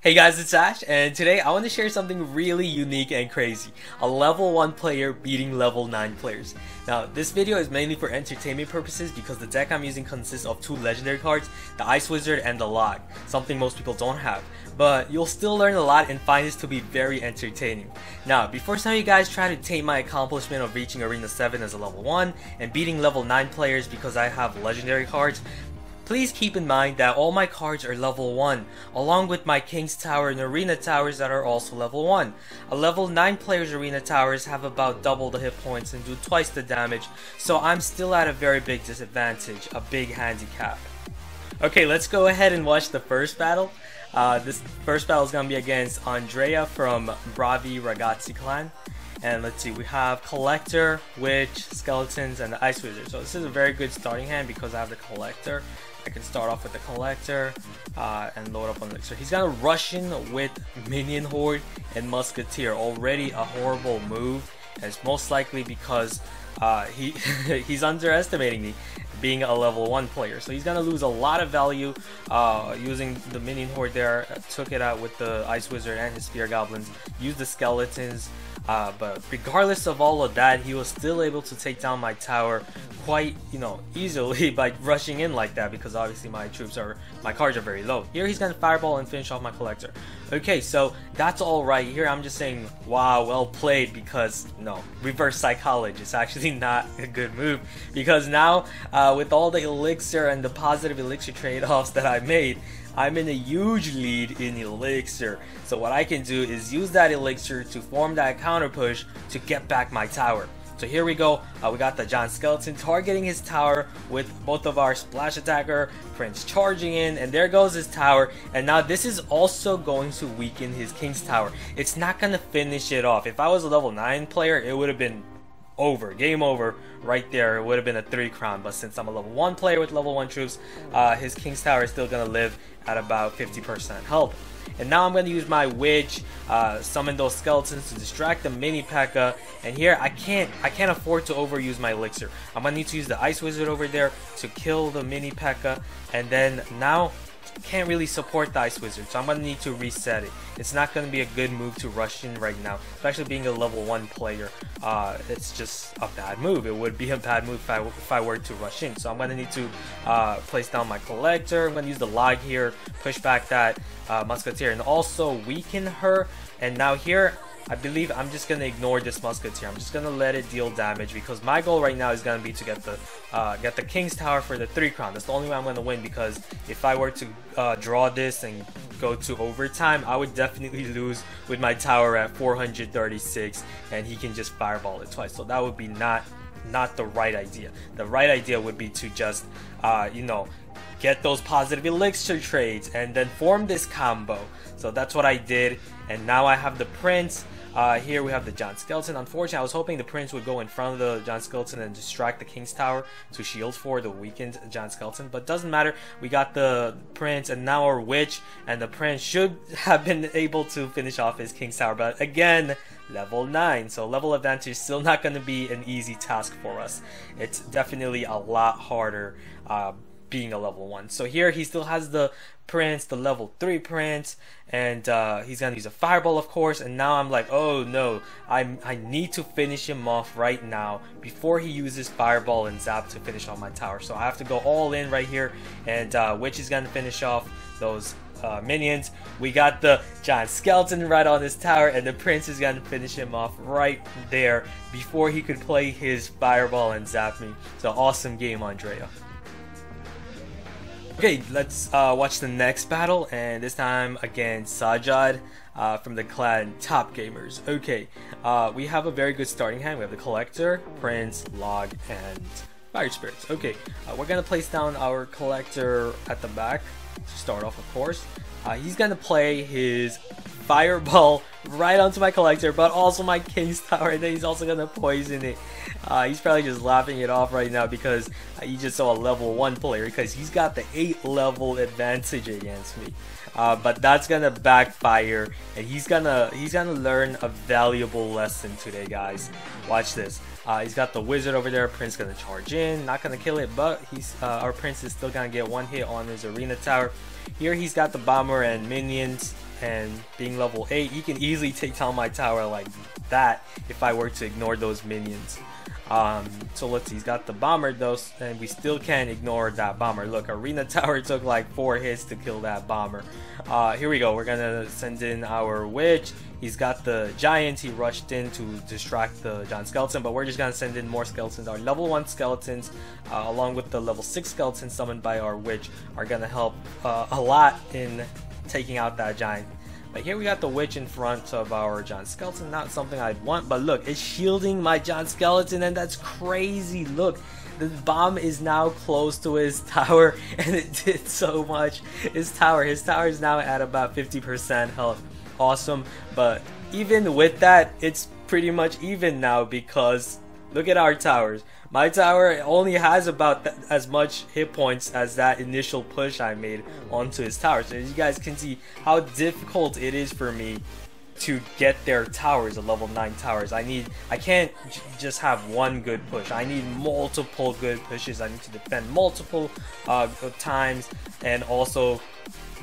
Hey guys, it's Ash, and today I want to share something really unique and crazy. A level 1 player beating level 9 players. Now, this video is mainly for entertainment purposes because the deck I'm using consists of two legendary cards, the Ice Wizard and the Log, something most people don't have. But you'll still learn a lot and find this to be very entertaining. Now, before some of you guys try to taint my accomplishment of reaching Arena 7 as a level 1 and beating level 9 players because I have legendary cards, please keep in mind that all my cards are level 1, along with my King's Tower and Arena Towers that are also level 1. A level 9 player's Arena Towers have about double the hit points and do twice the damage, so I'm still at a very big disadvantage, a big handicap. Okay, let's go ahead and watch the first battle. This first battle is going to be against Andrea from Bravi Ragazzi clan. And let's see, we have Collector, Witch, Skeletons, and the Ice Wizard. So this is a very good starting hand because I have the Collector. I can start off with the Collector and load up on Elixir. He's gonna rush in with Minion Horde and Musketeer. Already a horrible move. And it's most likely because he's underestimating me being a level 1 player. So he's gonna lose a lot of value using the Minion Horde there. Took it out with the Ice Wizard and his Spear Goblins. Used the Skeletons. But regardless of all of that, he was still able to take down my tower quite, easily by rushing in like that because obviously my cards are very low. Here he's gonna Fireball and finish off my Collector. Okay, so that's all right. Here I'm just saying, wow, well played, because no, reverse psychology. It's actually not a good move because now with all the Elixir and the positive Elixir trade-offs that I made, I'm in a huge lead in Elixir. So what I can do is use that Elixir to form that counter push to get back my tower. So here we go. We got the Giant Skeleton targeting his tower with both of our Splash Attacker, Prince charging in, and there goes his tower. And now this is also going to weaken his King's Tower. It's not going to finish it off. If I was a level 9 player, it would have been over, game over right there. It would have been a 3 crown, but since I'm a level 1 player with level 1 troops, his King's Tower is still gonna live at about 50% health. And now I'm gonna use my Witch, summon those skeletons to distract the mini P.E.K.K.A. And here I can't afford to overuse my Elixir. I'm gonna need to use the Ice Wizard over there to kill the mini P.E.K.K.A. And then now can't really support the Ice Wizard, so I'm gonna need to reset it. It's not gonna be a good move to rush in right now, especially being a level 1 player. It's just a bad move. It would be a bad move if I were to rush in. So I'm gonna need to place down my Collector. I'm gonna use the Log here, push back that Musketeer, and also weaken her. And now here, I believe I'm just gonna ignore this Musketeer. I'm just gonna let it deal damage because my goal right now is gonna be to get the King's Tower for the 3 crown. That's the only way I'm gonna win, because if I were to draw this and go to overtime, I would definitely lose with my tower at 436, and he can just Fireball it twice. So that would be not the right idea. The right idea would be to just get those positive Elixir trades and then form this combo. So that's what I did, and now I have the Prince. Here we have the Giant Skeleton. Unfortunately, I was hoping the Prince would go in front of the Giant Skeleton and distract the King's Tower to shield for the weakened Giant Skeleton, but doesn't matter. We got the Prince and now our Witch, and the Prince should have been able to finish off his King's Tower, but again, level 9, so level advantage is still not going to be an easy task for us. It's definitely a lot harder being a level 1. So here he still has the Prince, the level 3 Prince, and he's gonna use a Fireball, of course. And now I'm like, oh no, I need to finish him off right now before he uses Fireball and Zap to finish off my tower. So I have to go all in right here, and Witch is gonna finish off those minions. We got the Giant Skeleton right on his tower, and the Prince is gonna finish him off right there before he could play his Fireball and Zap me. So awesome game, Andrea. Okay, let's watch the next battle, and this time against Sajad from the clan Top Gamers. Okay, we have a very good starting hand. We have the Collector, Prince, Log, and Fire Spirits. Okay, we're gonna place down our Collector at the back to start off, of course. He's gonna play his Fireball right onto my Collector, but also my King's Tower, and then he's also gonna poison it. He's probably just laughing it off right now because he just saw a level 1 player, because he's got the 8 level advantage against me. But that's gonna backfire, and he's gonna learn a valuable lesson today, guys. Watch this. He's got the Wizard over there. Prince gonna charge in, not gonna kill it, but our Prince is still gonna get 1 hit on his Arena Tower. Here he's got the Bomber and minions and being level 8, he can easily take down my tower like that if I were to ignore those minions. So let's see, he's got the bomber though, and we still can't ignore that bomber. Look, Arena Tower took like 4 hits to kill that bomber. Here we go, we're gonna send in our witch. He's got the giant, he rushed in to distract the giant skeleton, but we're just gonna send in more skeletons. Our level 1 skeletons, along with the level 6 skeletons summoned by our witch, are gonna help a lot in taking out that giant. But here we got the witch in front of our giant skeleton. Not something I'd want, but look, it's shielding my giant skeleton, and that's crazy. Look, the bomb is now close to his tower, and it did so much. His tower is now at about 50% health. Awesome. But even with that, it's pretty much even now, because look at our towers. My tower only has about as much hit points as that initial push I made onto his tower. So you guys can see how difficult it is for me to get their towers, the level 9 towers. I can't just have one good push. I need multiple good pushes. I need to defend multiple times and also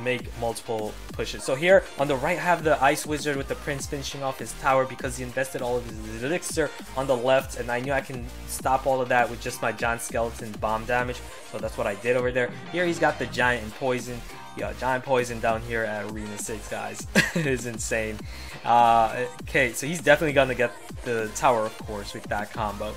make multiple pushes. So here on the right I have the ice wizard with the prince finishing off his tower because he invested all of his elixir. On the left, and I knew I can stop all of that with just my giant skeleton bomb damage, so that's what I did over there. Here he's got the giant and poison. Yeah, giant poison down here at Arena 6, guys. It is insane. Okay, so he's definitely gonna get the tower, of course, with that combo.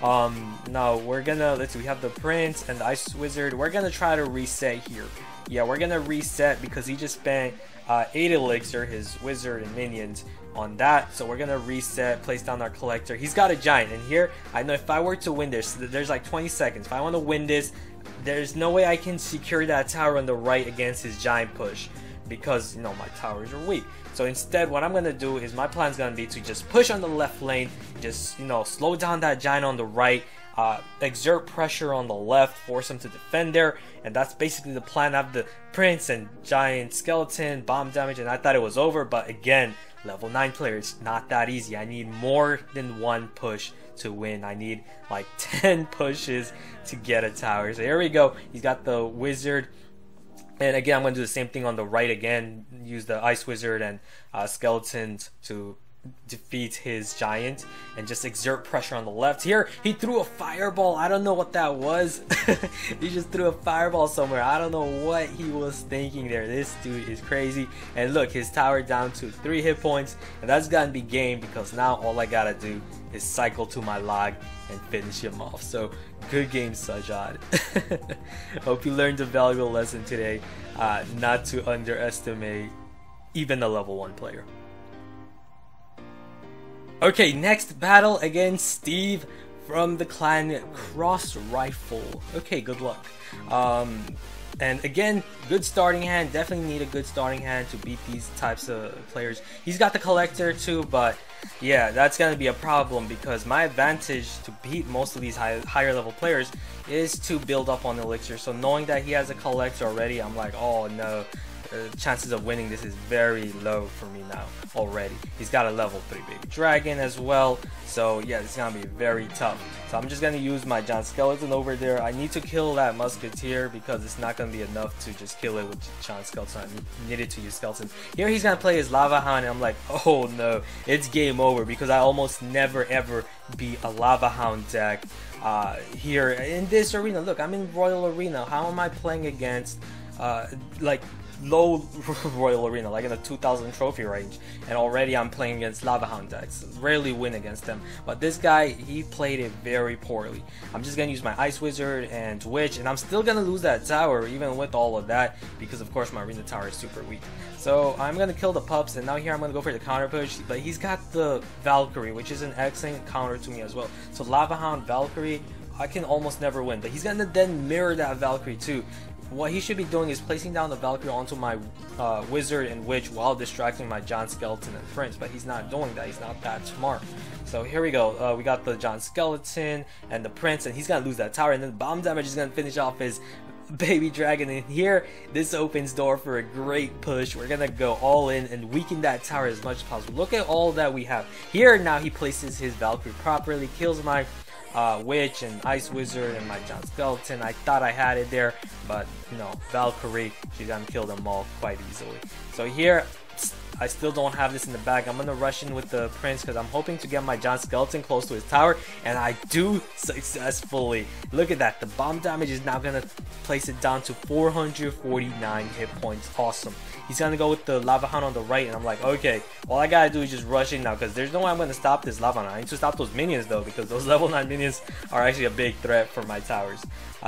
Now we're gonna, let's see, we have the prince and the ice wizard. We're gonna try to reset here. Yeah, we're gonna reset because he just spent 8 elixir, his wizard and minions, on that. So we're gonna reset, place down our collector. He's got a giant, and here I know if I were to win this, there's like 20 seconds. If I want to win this, there's no way I can secure that tower on the right against his giant push, because you know my towers are weak. So instead, what I'm gonna do is, my plan is gonna be to just push on the left lane, just, you know, slow down that giant on the right, exert pressure on the left, force him to defend there, and that's basically the plan. I have the prince and giant skeleton bomb damage, and I thought it was over, but again, level 9 player, it's not that easy. I need more than one push to win. I need like 10 pushes to get a tower. So here we go. He's got the wizard. And again, I'm going to do the same thing on the right again. Use the ice wizard and skeletons to defeat his giant, and just exert pressure on the left. Here, he threw a fireball. I don't know what that was. He just threw a fireball somewhere. I don't know what he was thinking there. This dude is crazy. And look, his tower down to 3 hit points. And that's going to be game, because now all I got to do is cycle to my log and finish him off. So good game, Sajad. Hope you learned a valuable lesson today, not to underestimate even a level 1 player. Okay, next battle against Steve from the clan Cross Rifle. Okay, good luck. And again, good starting hand. Definitely need a good starting hand to beat these types of players. He's got the collector too, but yeah, that's gonna be a problem, because my advantage to beat most of these higher level players is to build up on elixir. So knowing that he has a collector already, I'm like, oh no. Chances of winning this is very low for me now already. He's got a level 3 baby dragon as well, so yeah, it's gonna be very tough. So I'm just gonna use my giant skeleton over there. I need to kill that musketeer, because it's not gonna be enough to just kill it with giant skeleton. I needed to use skeleton. Here he's gonna play his lava hound, and I'm like, oh no, it's game over, because I almost never ever beat a lava hound deck here in this arena. Look, I'm in Royal Arena. How am I playing against like low Royal Arena, like in the 2000 trophy range, and already I'm playing against lava hound decks? Rarely win against them, but this guy, he played it very poorly. I'm just gonna use my ice wizard and witch, and I'm still gonna lose that tower even with all of that, because of course my arena tower is super weak. So I'm gonna kill the pups, and now here I'm gonna go for the counter push, but he's got the Valkyrie, which is an excellent counter to me as well. So lava hound Valkyrie, I can almost never win, but he's gonna then mirror that Valkyrie too. What he should be doing is placing down the Valkyrie onto my wizard and witch while distracting my giant skeleton and prince, but he's not doing that. He's not that smart. So here we go. We got the giant skeleton and the prince, and he's gonna lose that tower, and then bomb damage is gonna finish off his baby dragon. And here, this opens door for a great push. We're gonna go all in and weaken that tower as much as possible. Look at all that we have here. Now he places his Valkyrie properly, kills my witch and ice wizard and my giant skeleton. I thought I had it there, but no, Valkyrie, she's gonna kill them all quite easily. So here, I still don't have this in the bag. I'm gonna rush in with the Prince because I'm hoping to get my John Skeleton close to his tower, and I do successfully. Look at that. The bomb damage is now gonna place it down to 449 hit points. Awesome. He's gonna go with the Lava Hound on the right, and I'm like, okay, all I gotta do is just rush in now because there's no way I'm gonna stop this Lava Hound. I need to stop those minions though, because those level 9 minions are actually a big threat for my towers.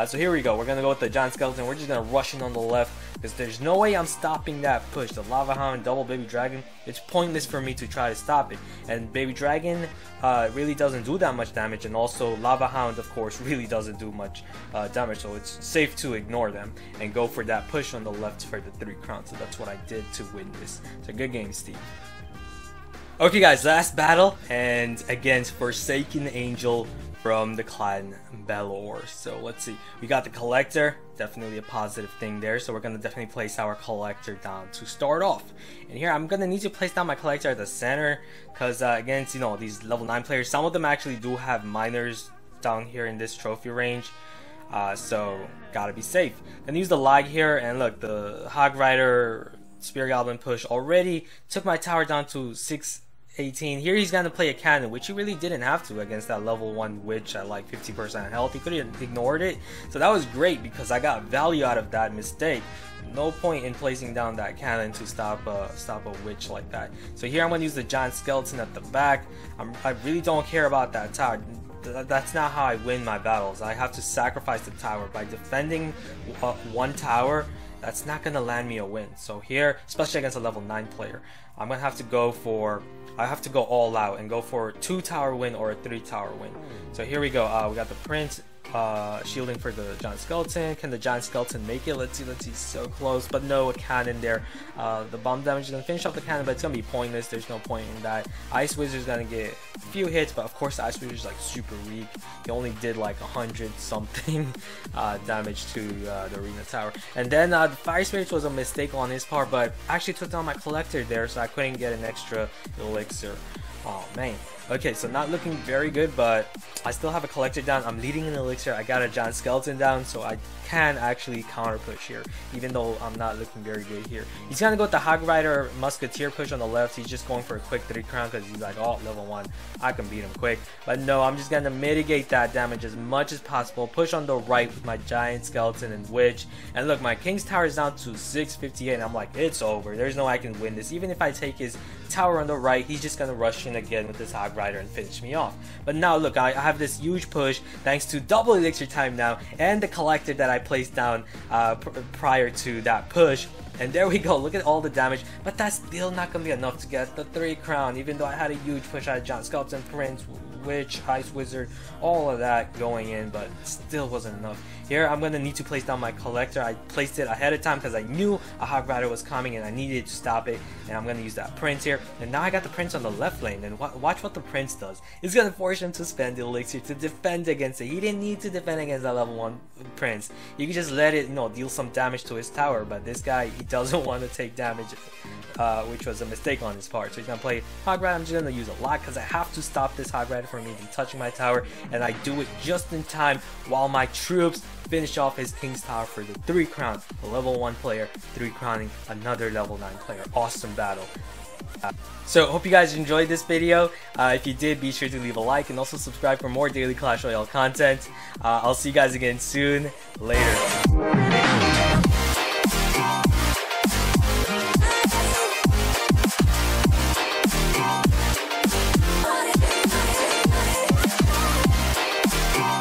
So here we go. We're gonna go with the John Skeleton. We're just gonna rush in on the left because there's no way I'm stopping that push. The Lava Hound, double Baby Dragon, it's pointless for me to try to stop it. And Baby Dragon really doesn't do that much damage, and also Lava Hound, of course, really doesn't do much damage, so it's safe to ignore them and go for that push on the left for the 3 crowns. So that's what I did to win this. So good game, Steve. Okay guys, last battle, and against Forsaken Angel from the clan Belor. So let's see, we got the Collector, definitely a positive thing there, so we're gonna definitely place our Collector down to start off. And here I'm gonna need to place down my Collector at the center because against, you know, these level 9 players, some of them actually do have miners down here in this trophy range, so gotta be safe. Gonna use the lag here, and look, the Hog Rider Spear Goblin push already took my tower down to 618. Here he's gonna play a cannon, which he really didn't have to against that level 1 witch at like 50% health. He could have ignored it, so that was great because I got value out of that mistake. No point in placing down that cannon to stop a witch like that. So here I'm gonna use the Giant Skeleton at the back. I really don't care about that tower. That's not how I win my battles. I have to sacrifice the tower by defending one tower. That's not gonna land me a win. So here, especially against a level 9 player, I'm gonna have to go for, I have to go all out and go for a 2 tower win or a 3 tower win. So here we go. We got the Prince shielding for the Giant Skeleton. Can the Giant Skeleton make it? Let's see, so close, but no, a cannon there. The bomb damage is gonna finish off the cannon, but it's gonna be pointless. There's no point in that. Ice Wizard's gonna get a few hits, but of course the Ice Wizard's like super weak. He only did like 100 something damage to the arena tower. And then the Fire Spirit was a mistake on his part, but I actually took down my Collector there, so I couldn't get an extra elixir. Oh man. Okay, so not looking very good, but I still have a Collector down. I'm leading an elixir. I got a Giant Skeleton down, so I can actually counter push here, even though I'm not looking very good here. He's gonna go with the Hog Rider Musketeer push on the left. He's just going for a quick 3 crown because he's like, oh, level 1, I can beat him quick. But no, I'm just gonna mitigate that damage as much as possible. Push on the right with my Giant Skeleton and Witch. And look, my King's Tower is down to 658, and I'm like, it's over. There's no way I can win this. Even if I take his tower on the right, he's just gonna rush in again with this Hog Rider and finish me off. But now look, I have this huge push thanks to double elixir time now and the Collector that I placed down prior to that push. And there we go, look at all the damage, but that's still not gonna be enough to get the 3 crown, even though I had a huge push. I had Giant Skeleton, Prince, Witch, Ice Wizard, all of that going in, but still wasn't enough. Here I'm gonna need to place down my Collector. I placed it ahead of time because I knew a Hog Rider was coming and I needed to stop it, and I'm gonna use that Prince here. And now I got the Prince on the left lane, and watch what the Prince does. It's gonna force him to spend the elixir to defend against it. He didn't need to defend against that level 1 Prince. You can just let it, you know, deal some damage to his tower, but this guy, he doesn't want to take damage, which was a mistake on his part. So he's gonna play Hog Rider. I'm just gonna use a lot because I have to stop this Hog Rider from even touching my tower, and I do it just in time while my troops finish off his King's Tower for the 3 crown. A level 1 player 3 crowning another level 9 player. Awesome battle. So hope you guys enjoyed this video. If you did, be sure to leave a like and also subscribe for more daily Clash Royale content. I'll see you guys again soon. Later.